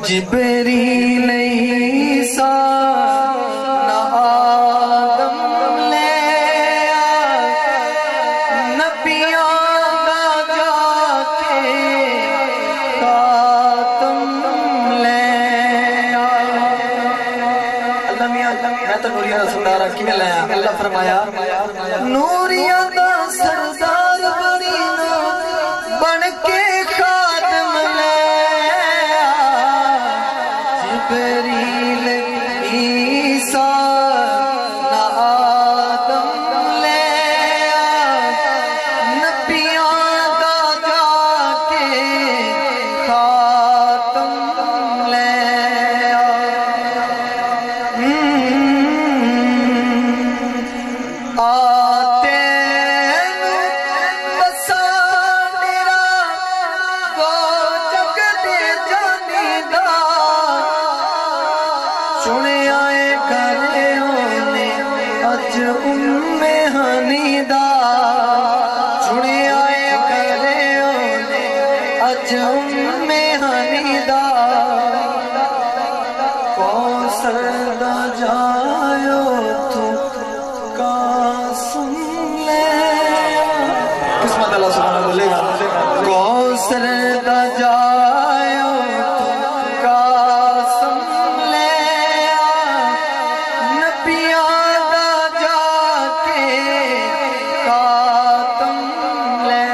جبریل عیسیٰ نہ آدم لے نبیاں دا جا کے خاتم لے اللہ میاں میں تو نوریہ دا سردار کی میں لیا اللہ فرمایا نوریہ دا سردار بنینا بن کے خاتم لے جبریل عیسیٰ نہ آدم لے نبیاں دا جا کے خاتم لے آتے بسا میرا گو جگ دے جانی دا سنے آئے کرے ہونے اج ہنی دا سنے آئے کرے ہونے اج ہنی دا کوثر دا جایو تو قاسم لے قسمت اللہ سبحانہ بولے گا کوثر دا جایو تو قاسم لے نبیاں دا جا کے خاتم لے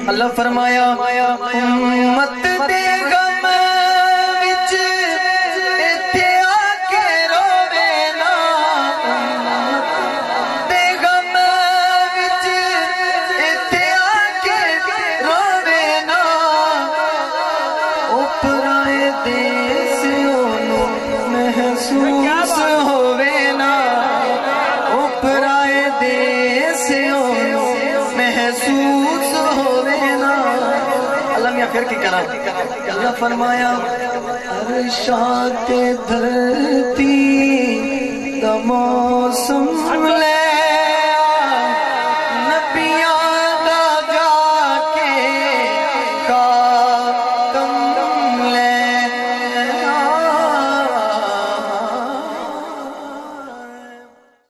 اللہ فرمایا امت دے غم وچ ایتھے آ کے روے نا امت دے غم وچ ایتھے آ کے روے نا اوپرائے دیس اونوں محسوس ہووے نا اوپرائے دیس اونوں محسوس ہووے نا اللہ میاں پھر کی کرا اللہ فرمایا عرشات دھرتی دا موسم لے